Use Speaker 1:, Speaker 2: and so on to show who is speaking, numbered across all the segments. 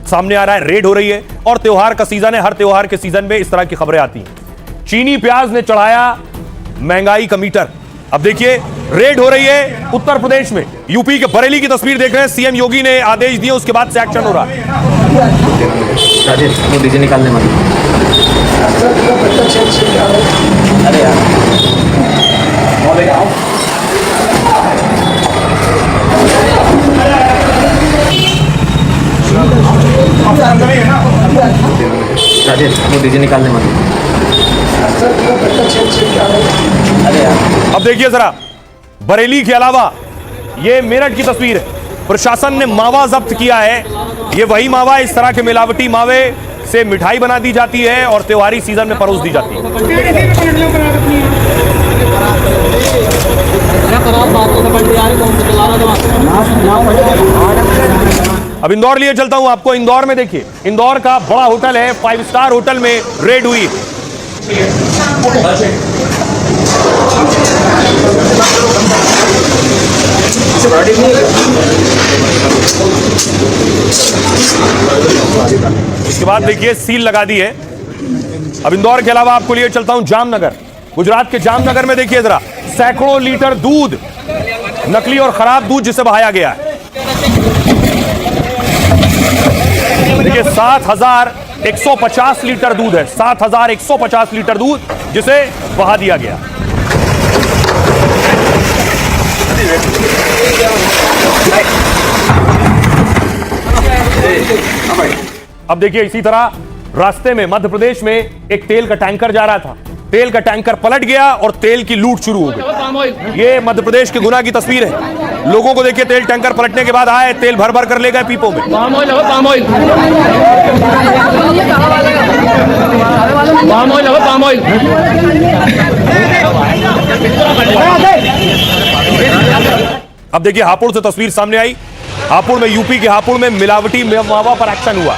Speaker 1: सामने आ रहा है, रेड हो रही है और त्योहार का सीजन है। हर त्योहार के सीजन में इस तरह की खबरें आती हैं। चीनी प्याज ने चढ़ाया महंगाई का मीटर। अब देखिए रेड हो रही है उत्तर प्रदेश में। यूपी के बरेली की तस्वीर देख रहे हैं। सीएम योगी ने आदेश दिए, उसके बाद से एक्शन हो रहा है।
Speaker 2: वो डीजे निकालने वाली। अरे यार राजेश, वो डीजे निकालने वाली। अरे यार
Speaker 1: अब देखिए जरा, बरेली के अलावा ये मेरठ की तस्वीर है। प्रशासन ने मावा जब्त किया है। ये वही मावा, इस तरह के मिलावटी मावे से मिठाई बना दी जाती है और त्योहारी सीजन में परोस दी जाती है। अब इंदौर लिए चलता हूं आपको। इंदौर में देखिए, इंदौर का बड़ा होटल है, 5 स्टार होटल में रेड हुई। इसके बाद देखिए सील लगा दी है। अब इंदौर के अलावा आपको लिए चलता हूं जामनगर। गुजरात के जामनगर में देखिए जरा, सैकड़ों लीटर दूध, नकली और खराब दूध जिसे बहाया गया है। देखिए 7,150 लीटर दूध है, 7,150 लीटर दूध जिसे बहा दिया गया। अब देखिए इसी तरह रास्ते में मध्य प्रदेश में एक तेल का टैंकर जा रहा था। तेल का टैंकर पलट गया और तेल की लूट शुरू हो गई। ये मध्य प्रदेश के गुना की तस्वीर है। लोगों को देखिए, तेल टैंकर पलटने के बाद आए, तेल भर भर कर ले गए पीपों में।
Speaker 3: पाम ऑयल है, पाम ऑयल। पाम ऑयल है, पाम ऑयल।
Speaker 1: अब देखिए हापुड़ से तस्वीर सामने आई। हापुड़ में, यूपी के हापुड़ में मिलावटी मावा पर एक्शन हुआ।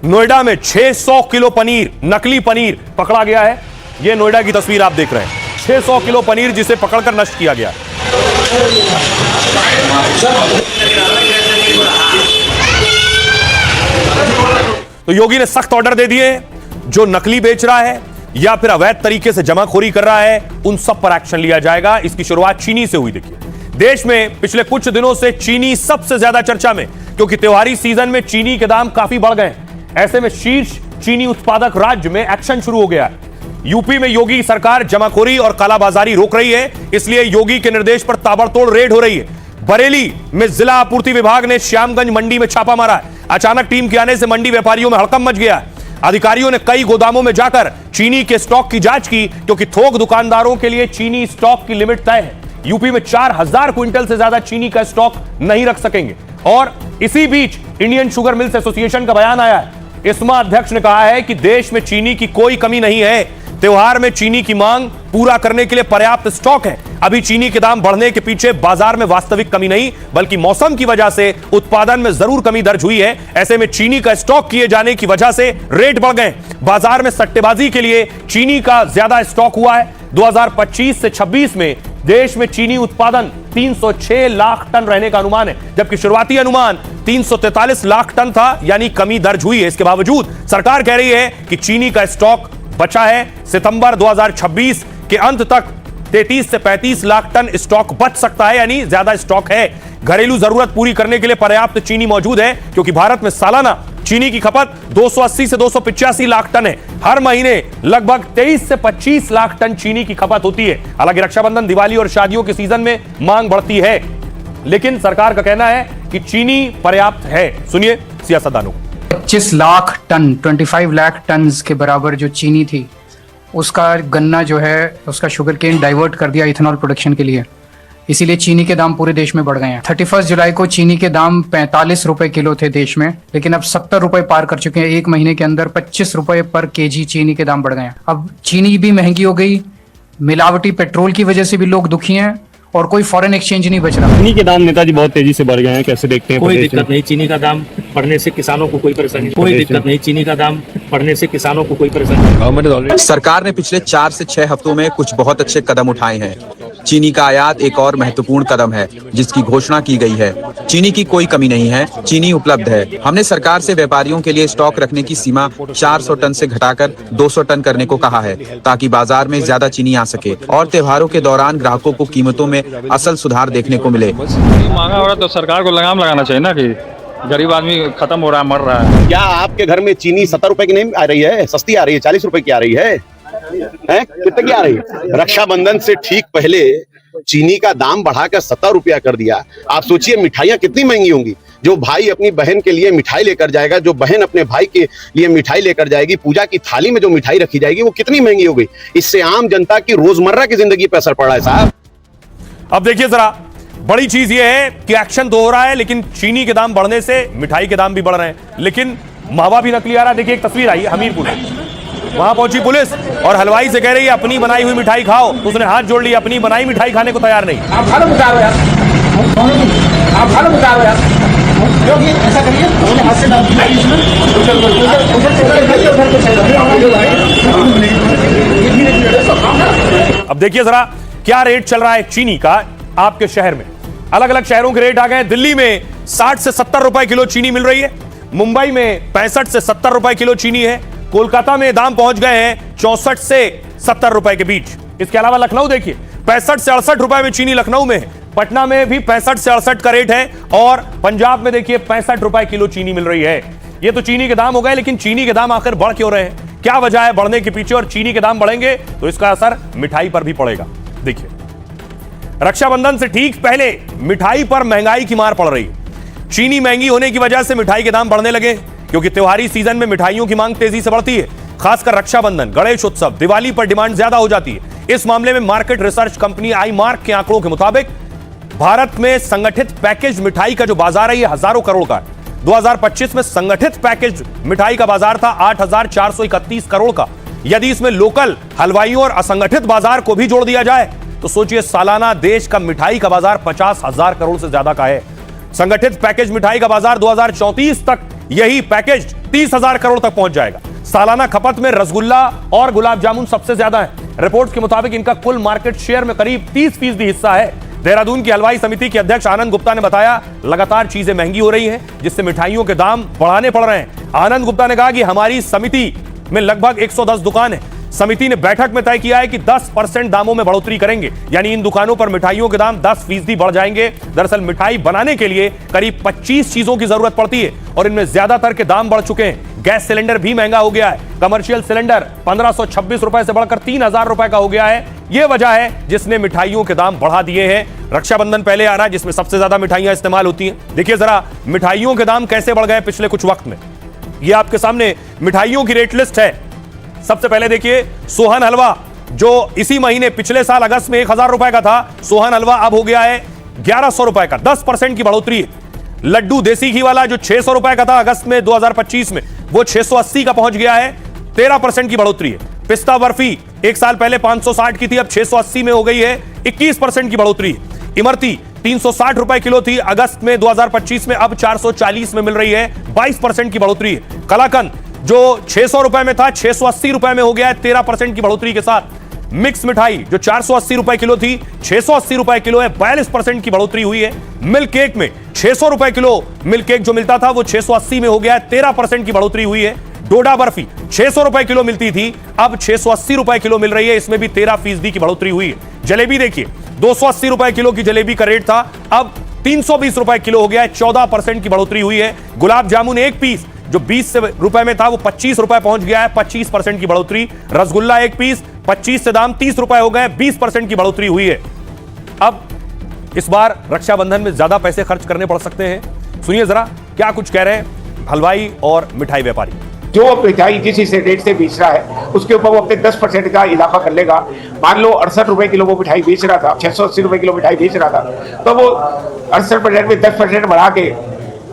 Speaker 1: नोएडा में 600 किलो पनीर, नकली पनीर पकड़ा गया है। यह नोएडा की तस्वीर आप देख रहे हैं। 600 किलो पनीर जिसे पकड़कर नष्ट किया गया। तो योगी ने सख्त ऑर्डर दे दिए, जो नकली बेच रहा है या फिर अवैध तरीके से जमाखोरी कर रहा है, उन सब पर एक्शन लिया जाएगा। इसकी शुरुआत चीनी से हुई। देखिए देश में पिछले कुछ दिनों से चीनी सबसे ज्यादा चर्चा में, क्योंकि त्योहारी सीजन में चीनी के दाम काफी बढ़ गए। ऐसे में शीर्ष चीनी उत्पादक राज्य में एक्शन शुरू हो गया है। यूपी में योगी सरकार जमाखोरी और कालाबाजारी रोक रही है, इसलिए योगी के निर्देश पर ताबड़तोड़ रेड हो रही है। बरेली में जिला आपूर्ति विभाग ने श्यामगंज मंडी में छापा मारा है। अचानक टीम के आने से मंडी व्यापारियों में हड़कंप मच गया। अधिकारियों ने कई गोदामों में जाकर चीनी के स्टॉक की जांच की, क्योंकि थोक दुकानदारों के लिए चीनी स्टॉक की लिमिट तय है। यूपी में 4,000 क्विंटल से ज्यादा चीनी का स्टॉक नहीं रख सकेंगे। और इसी बीच इंडियन शुगर मिल्स एसोसिएशन का बयान आया है। इस्मा अध्यक्ष ने कहा है कि देश में चीनी की कोई कमी नहीं है। त्योहार में चीनी की मांग पूरा करने के लिए पर्याप्त स्टॉक है। अभी चीनी के दाम बढ़ने के पीछे बाजार में वास्तविक कमी नहीं, बल्कि मौसम की वजह से उत्पादन में जरूर कमी दर्ज हुई है। ऐसे में चीनी का स्टॉक किए जाने की वजह से रेट बढ़ गए। बाजार में सट्टेबाजी के लिए चीनी का ज्यादा स्टॉक हुआ है। 2025 से 26 में देश में चीनी उत्पादन 306 लाख टन रहने का अनुमान है, जबकि शुरुआती अनुमान 343 लाख टन था, यानी कमी दर्ज हुई है। इसके बावजूद सरकार कह रही है कि चीनी का स्टॉक बचा है। सितंबर 2026 के अंत तक 33 से 35 लाख टन स्टॉक बच सकता है, यानी ज्यादा स्टॉक है। घरेलू जरूरत पूरी करने के लिए पर्याप्त चीनी मौजूद है, क्योंकि भारत में सालाना चीनी की खपत 280 से 285 लाख टन है। हर महीने लगभग 23 से 25 लाख टन चीनी की खपत होती है। हालांकि रक्षाबंधन, दिवाली और शादियों के सीजन में मांग बढ़ती है, लेकिन सरकार का कहना है कि चीनी पर्याप्त है। सुनिए सियासतदानों को।
Speaker 4: 25 लाख टन, 25 लाख टन के बराबर जो चीनी थी, उसका गन्ना जो है उसका शुगर केन डाइवर्ट कर दिया इथेनॉल प्रोडक्शन के लिए। इसीलिए चीनी के दाम पूरे देश में बढ़ गए हैं। 31 जुलाई को चीनी के दाम 45 रुपए किलो थे देश में, लेकिन अब 70 रुपए पार कर चुके हैं। एक महीने के अंदर 25 रुपए पर केजी चीनी के दाम बढ़ गए हैं। अब चीनी भी महंगी हो गई, मिलावटी पेट्रोल की वजह से भी लोग दुखी हैं, और कोई फॉरेन एक्सचेंज नहीं बच रहा।
Speaker 5: चीनी के दाम नेताजी बहुत तेजी से बढ़ गए हैं, कैसे देखते हैं?
Speaker 6: कोई
Speaker 5: प्रदेश में?
Speaker 6: दिक्कत नहीं, चीनी का दाम बढ़ने से किसानों को कोई परेशानी, कोई दिक्कत नहीं, चीनी का दाम बढ़ने से किसानों को कोई परेशानी।
Speaker 7: सरकार ने पिछले 4 से 6 हफ्तों में कुछ बहुत अच्छे कदम उठाए हैं। चीनी का आयात एक और महत्वपूर्ण कदम है जिसकी घोषणा की गई है। चीनी की कोई कमी नहीं है, चीनी उपलब्ध है। हमने सरकार से व्यापारियों के लिए स्टॉक रखने की सीमा 400 टन से घटाकर 200 टन करने को कहा है ताकि बाजार में ज्यादा चीनी आ सके और त्योहारों के दौरान ग्राहकों को कीमतों में असल सुधार देखने को मिले।
Speaker 8: महंगा हो रहा है तो सरकार को लगाम लगाना चाहिए ना कि गरीब आदमी खत्म हो रहा है, मर रहा है।
Speaker 9: क्या आपके घर में चीनी 70 रुपए की नहीं आ रही है? सस्ती आ रही है, 40 रुपए की आ रही है, कितने की आ रही है? रक्षाबंधन से ठीक पहले चीनी का दाम बढ़ाकर 70 रुपया कर दिया। आप सोचिए मिठाइयाँ कितनी महंगी होंगी। जो भाई अपनी बहन के लिए मिठाई लेकर जाएगा, जो बहन अपने भाई के लिए मिठाई लेकर जाएगी, पूजा की थाली में जो मिठाई रखी जाएगी वो कितनी महंगी हो गई। इससे आम जनता की रोजमर्रा की जिंदगी पर असर पड़ रहा है साहब।
Speaker 1: अब देखिए जरा, बड़ी चीज यह है कि एक्शन तो हो रहा है लेकिन चीनी के दाम बढ़ने से मिठाई के दाम भी बढ़ रहे हैं, लेकिन मावा भी नकली आ रहा है। देखिए एक तस्वीर आई हमीरपुर में, वहां पहुंची पुलिस और हलवाई से कह रही है अपनी बनाई हुई मिठाई खाओ, तो उसने हाथ जोड़ लिया, अपनी बनाई मिठाई खाने को तैयार नहीं।
Speaker 3: आप भालो बता रहे यार, आप भालो बता रहे यार, क्योंकि ऐसा करिए अपने हाथ से डाल
Speaker 1: अब देखिए जरा क्या रेट चल रहा है चीनी का आपके शहर में। अलग अलग शहरों के रेट आ गए। दिल्ली में 60 से 70 रुपए किलो चीनी मिल रही है, मुंबई में 65 से 70 रुपए किलो चीनी है, कोलकाता में दाम पहुंच गए हैं 64 से 70 रुपए के बीच। इसके अलावा लखनऊ देखिए 65 से 68 रुपए में चीनी लखनऊ में है, पटना में भी 65 से 68 का रेट है और पंजाब में देखिए 65 रुपए किलो चीनी मिल रही है। ये तो चीनी के दाम हो गए, लेकिन चीनी के दाम आखिर बढ़ क्यों रहे हैं? क्या वजह है बढ़ने के पीछे? और चीनी के दाम बढ़ेंगे तो इसका असर मिठाई पर भी पड़ेगा। देखिए रक्षाबंधन से ठीक पहले मिठाई पर महंगाई की मार पड़ रही है। चीनी महंगी होने की वजह से मिठाई के दाम बढ़ने लगे, क्योंकि त्योहारी सीजन में मिठाइयों की मांग तेजी से बढ़ती है। खासकर रक्षाबंधन, गणेश उत्सव, दिवाली पर डिमांड ज्यादा हो जाती है। इस मामले में मार्केट रिसर्च कंपनी आईमार्क के आंकड़ों के मुताबिक भारत में संगठित पैकेज मिठाई का जो बाजार है ये हजारों करोड़ का है। 2025 में संगठित पैकेज मिठाई का बाजार था 8,431 करोड़ का। यदि इसमें लोकल हलवाइयों और असंगठित बाजार को भी जोड़ दिया जाए तो सोचिए सालाना देश का मिठाई का बाजार 50,000 करोड़ से ज्यादा का है। संगठित पैकेज मिठाई का बाजार 2034 तक यही पैकेज 30,000 करोड़ तक पहुंच जाएगा। सालाना खपत में रसगुल्ला और गुलाब जामुन सबसे ज्यादा है। रिपोर्ट्स के मुताबिक इनका कुल मार्केट शेयर में करीब 30% हिस्सा है। देहरादून की हलवाई समिति के अध्यक्ष आनंद गुप्ता ने बताया लगातार चीजें महंगी हो रही हैं, जिससे मिठाइयों के दाम बढ़ाने पड़ रहे हैं। आनंद गुप्ता ने कहा कि हमारी समिति में लगभग 110 दुकान है। समिति ने बैठक में तय किया है कि 10% दामों में बढ़ोतरी करेंगे, यानी इन दुकानों पर मिठाइयों के दाम 10% बढ़ जाएंगे। दरअसल मिठाई बनाने के लिए करीब 25 चीजों की जरूरत पड़ती है और इनमें ज्यादातर के दाम बढ़ चुके हैं। गैस सिलेंडर भी महंगा हो गया है। कमर्शियल सिलेंडर 1526 रुपए से बढ़कर 3,000 रुपए का हो गया है। यह वजह है जिसने मिठाइयों के दाम बढ़ा दिए हैं। रक्षाबंधन पहले आ रहा है जिसमें सबसे ज्यादा मिठाइयां इस्तेमाल होती हैं। देखिए जरा मिठाइयों के दाम कैसे बढ़ गए पिछले कुछ वक्त में। यह आपके सामने मिठाइयों की रेट लिस्ट है। सबसे पहले देखिए सोहन हलवा, जो इसी महीने पिछले साल अगस्त में 1,000 रुपए का था, सोहन हलवा अब हो गया है 1,100 रुपए का, 10% की बढ़ोतरी है। लड्डू देसी घी वाला जो 600 रुपए का था अगस्त में 2025 में, वो 680 का पहुंच गया है, 13% की बढ़ोतरी है। पिस्ता बर्फी एक साल पहले 560 की थी, अब 680 में हो गई है, 21% की बढ़ोतरी है। इमरती 360 रुपए किलो थी अगस्त में 2025 में, अब 440 में मिल रही है, 22% की बढ़ोतरी है। कलाकंद जो 600 रुपए में था 680 रुपए में हो गया है, 13% की बढ़ोतरी के साथ। मिक्स मिठाई जो 480 रुपए किलो थी 680 रुपए किलो है, 42% की बढ़ोतरी हुई है। मिल्क केक में 600 रुपए किलो मिल्क केक जो मिलता था वो 680 में हो गया है, 13% की बढ़ोतरी हुई है। डोडा बर्फी 600 रुपए किलो मिलती थी, अब 680 रुपए किलो मिल रही है, इसमें भी 13% की बढ़ोतरी हुई है। जलेबी देखिए 280 रुपए किलो की जलेबी का रेट था, अब 320 रुपए किलो हो गया है, 14% की बढ़ोतरी हुई है। गुलाब जामुन एक पीस जो 20 रुपए में था वो 25 रुपए पहुंच गया है, 25% की बढ़ोतरी। रसगुल्ला एक पीस 25 से दाम 30 रुपए हो गए, 20% की बढ़ोतरी हुई है। अब इस बार रक्षाबंधन में ज्यादा पैसे खर्च करने पड़ सकते हैं। सुनिए जरा क्या कुछ कह रहे हैं हलवाई और मिठाई व्यापारी।
Speaker 10: जो मिठाई जिस रेट से बेच रहा है उसके ऊपर वो अपने 10% का इजाफा कर लेगा। मान लो 68 रुपए किलो वो मिठाई बेच रहा था, 680 रुपए किलो मिठाई बेच रहा था, तो वो 68% में 10% बढ़ा के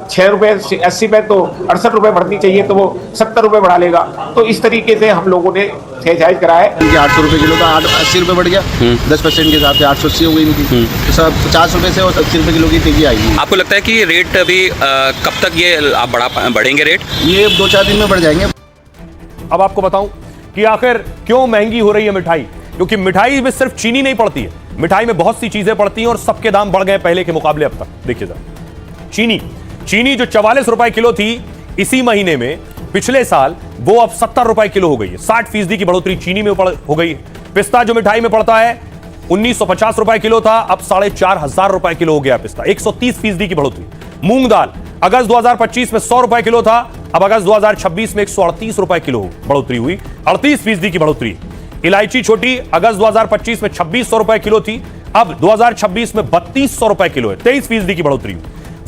Speaker 10: ₹6.80 तो ₹68 बढ़नी चाहिए तो वो ₹70 बढ़ा लेगा। तो इस तरीके से हम लोगों ने जायज करा है।
Speaker 3: 800 रुपये किलो का 80 रुपये बढ़ गया, 10% के हिसाब से 880 हो गई इनकी। तो सब 50 रुपये से और 80 रुपये किलो की तेजी आएगी।
Speaker 11: आपको लगता है कि रेट अभी कब तक ये आप बढ़ेंगे रेट?
Speaker 3: ये 2-4 दिन में बढ़ जाएंगे।
Speaker 1: अब आपको बताऊं कि आखिर क्यों महंगी हो रही है मिठाई, क्योंकि मिठाई में सिर्फ चीनी नहीं पड़ती है, मिठाई में बहुत सी चीजें पड़ती हैं और सबके दाम बढ़ गए पहले के मुकाबले अब तक। देखिए जरा, चीनी जो 44 रुपए किलो थी इसी महीने में, पिछले साल वो अब 70 रुपए किलो हो गई है। 60% की बढ़ोतरी चीनी में हो गई है। पिस्ता जो मिठाई में पड़ता है 1950 रुपए किलो था, अब 4500 रुपए किलो हो गया पिस्ता, 130% की बढ़ोतरी। मूंग दाल अगस्त 2025 में 100 रुपए किलो था, अब अगस्त 2026 में 138 रुपए किलो बढ़ोतरी हुई, 38% की बढ़ोतरी। इलायची छोटी अगस्त 2025 में 2600 रुपए किलो थी, अब 2026 में 3200 रुपए किलो है, 23% की बढ़ोतरी।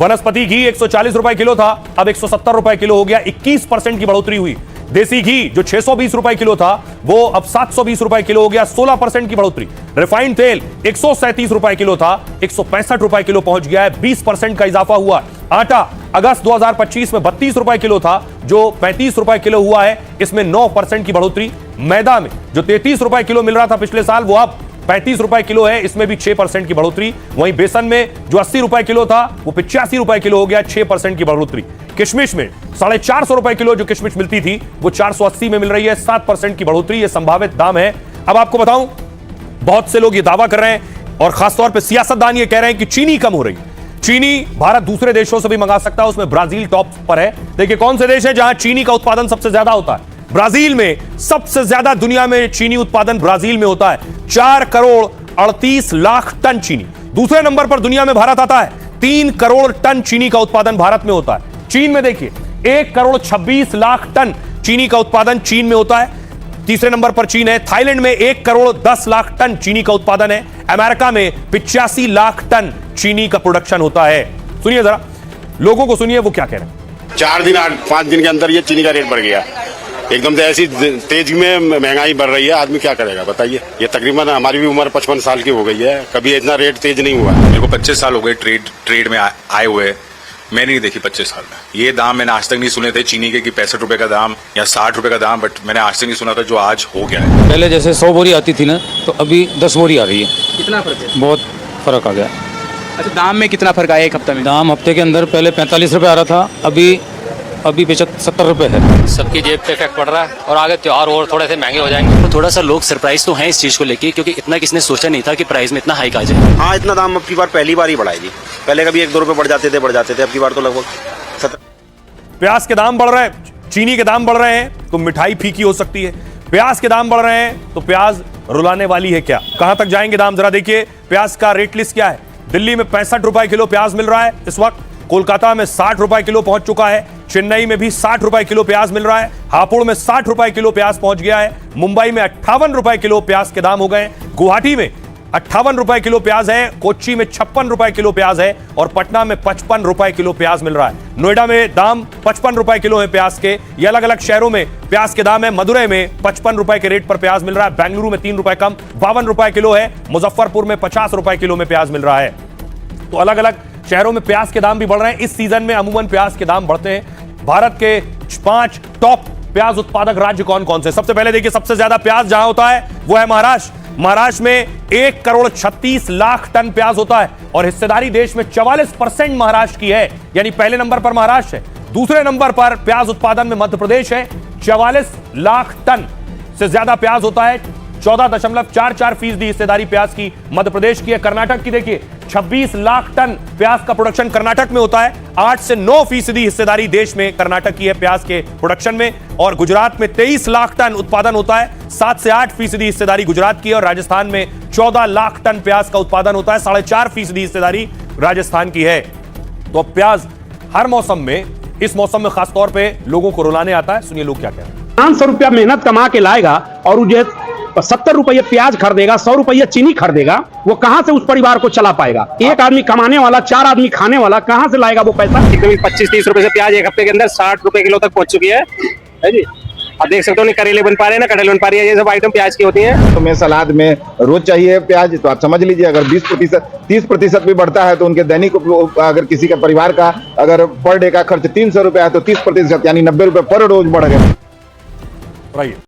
Speaker 1: वनस्पति घी 140 रुपए किलो था, अब 170 रुपए किलो हो गया, 21% की बढ़ोतरी हुई। देसी घी जो 620 रुपए किलो था वो अब 720 रुपए किलो हो गया, 16% की बढ़ोतरी। रिफाइंड तेल 137 रुपए किलो था, 165 रुपए किलो पहुंच गया है, 20% का इजाफा हुआ। आटा अगस्त 2025 में 32 रुपए किलो था, जो 35 रुपए किलो हुआ है, इसमें 9% की बढ़ोतरी। मैदा में जो 33 रुपए किलो मिल रहा था पिछले साल वो अब 35 रुपए किलो है, इसमें भी 6% की बढ़ोतरी। वहीं बेसन में जो 80 रुपए किलो था वो 85 रुपए किलो हो गया, 6% की बढ़ोतरी। किशमिश में 450 रुपए किलो जो किशमिश मिलती थी वो 480 में मिल रही है, 7% की बढ़ोतरी। ये संभावित दाम है। अब आपको बताऊं, बहुत से लोग ये दावा कर रहे हैं और खासतौर पर सियासतदान ये कह रहे हैं कि चीनी कम हो रही है। चीनी भारत दूसरे देशों से भी मंगा सकता है, उसमें ब्राजील टॉप पर है। देखिए कौन से देश है जहां चीनी का उत्पादन सबसे ज्यादा होता है। ब्राजील में सबसे ज्यादा दुनिया में चीनी उत्पादन ब्राजील में होता है, 4 करोड़ 38 लाख टन चीनी। दूसरे नंबर पर दुनिया में भारत आता है, 3 करोड़ टन चीनी का उत्पादन भारत में होता है। चीन में देखिए 1 करोड़ 26 लाख टन चीनी का उत्पादन चीन में होता है, तीसरे नंबर पर चीन है। थाईलैंड में 1 करोड़ 10 लाख टन चीनी का उत्पादन है। अमेरिका में 85 लाख टन चीनी का प्रोडक्शन होता है। सुनिए जरा, लोगों को सुनिए वो क्या कह रहे हैं।
Speaker 9: 4 दिन 5 दिन के अंदर ये चीनी का रेट बढ़ गया एकदम से, ऐसी तेज में महंगाई बढ़ रही है, आदमी क्या करेगा बताइए। ये तकरीबन हमारी भी उम्र 55 साल की हो गई है, कभी इतना रेट तेज नहीं हुआ।
Speaker 12: मेरे को 25 साल हो गए ट्रेड में आए हुए, मैंने नहीं देखी 25 साल में ये दाम। मैंने आज तक नहीं सुने थे चीनी के कि 65 रुपए का दाम या 60 रुपए का दाम, बट मैंने आज तक नहीं सुना था जो आज हो गया है।
Speaker 6: पहले जैसे 100 बोरी आती थी ना, तो अभी 10 बोरी आ रही है।
Speaker 2: कितना फर्क है?
Speaker 6: बहुत फर्क आ गया।
Speaker 2: अच्छा, दाम में कितना फर्क आया एक हफ्ते में?
Speaker 6: दाम हफ्ते के अंदर पहले 45 रुपए आ रहा था, अभी 70 रुपए है।
Speaker 11: सबकी जेब पे इफेक्ट पड़ रहा है और आगे त्योहार और थोड़े से महंगे हो जाएंगे।
Speaker 2: तो थोड़ा सा लोग सरप्राइज तो हैं इस चीज को लेके, क्योंकि इतना किसने सोचा नहीं था कि प्राइस में इतना हाइक आ जाए।
Speaker 3: हाँ, इतना दाम अब की बार पहली बार ही बढ़ाएगी। पहले कभी 1-2 रुपये बढ़ जाते थे, अब की बार तो लगभग 70।
Speaker 1: प्याज के दाम बढ़ रहे हैं, चीनी के दाम बढ़ रहे हैं तो मिठाई फीकी हो सकती है। प्याज के दाम बढ़ रहे हैं तो प्याज रुलाने वाली है क्या? कहां तक जाएंगे दाम? जरा देखिए प्याज का रेट लिस्ट क्या है। दिल्ली में 65 रुपए किलो प्याज मिल रहा है इस वक्त, कोलकाता में 60 रुपए किलो पहुंच चुका है, चेन्नई में भी 60 रुपए किलो प्याज मिल रहा है, हापुड़ में 60 रुपए किलो प्याज पहुंच गया है, मुंबई में 58 रुपए किलो प्याज के दाम हो गए, गुवाहाटी में 58 रुपए किलो प्याज है, कोच्चि में 56 रुपए किलो प्याज है और पटना में 55 रुपए किलो प्याज मिल रहा है। नोएडा में दाम 55 रुपए किलो है प्याज के। ये अलग अलग शहरों में प्याज के दाम है। मदुरई में 55 रुपए के रेट पर प्याज मिल रहा है, बेंगलुरु में 3 रुपए कम 52 रुपए किलो है, मुजफ्फरपुर में 50 रुपए किलो में प्याज मिल रहा है। तो अलग अलग शहरों में प्याज के दाम भी बढ़ रहे हैं। इस सीजन में अमूमन प्याज के दाम बढ़ते हैं। भारत के 5 टॉप प्याज उत्पादक राज्य कौन कौन से? सबसे पहले देखिए, सबसे ज्यादा प्याज जहां होता है वो है महाराष्ट्र। महाराष्ट्र में 1 करोड़ 36 लाख टन प्याज होता है और हिस्सेदारी देश में 44% महाराष्ट्र की है, यानी पहले नंबर पर महाराष्ट्र है। दूसरे नंबर पर प्याज उत्पादन में मध्य प्रदेश है, 44 लाख टन से ज्यादा प्याज होता है, 14.44% हिस्सेदारी प्याज की मध्य प्रदेश की है। कर्नाटक की देखिए 26 लाख टन प्याज का प्रोडक्शन कर्नाटक में होता है, 8 से 9% हिस्सेदारी देश में कर्नाटक की है प्याज के प्रोडक्शन में। और गुजरात में 23 लाख टन उत्पादन होता है, 7 से 8% हिस्सेदारी गुजरात की है। और राजस्थान में 14 लाख टन प्याज का उत्पादन होता है, 4.5% हिस्सेदारी राजस्थान की है। तो प्याज हर मौसम में, इस मौसम में खासतौर पर लोगों को रुलाने आता है। सुनिए लोग क्या कह रहे हैं।
Speaker 3: 500 रुपया मेहनत कमा के लाएगा और मुझे 70 रुपये प्याज खरीदेगा, 100 रुपये चीनी खरीदेगा, वो कहां से उस परिवार को चला पाएगा? एक आदमी कमाने वाला, 4 आदमी खाने वाला, कहां से लाएगा वो पैसा?
Speaker 2: 25-30 रुपए से प्याज एक हफ्ते के अंदर 60 रुपए किलो तक पहुंच चुकी है जी।
Speaker 6: अब देख सकते हो करेले बन पा रहे हैं ना कटहल बन पा रही है, ये सब आइटम प्याज की होती हैं।
Speaker 9: तो मैं सलाद में रोज चाहिए प्याज, तो आप समझ लीजिए अगर 20% 30% भी बढ़ता है तो उनके दैनिक अगर किसी का परिवार का अगर पर डे का खर्च 300 रुपया है तो 30% यानी 90 रुपये पर रोज बढ़ गया।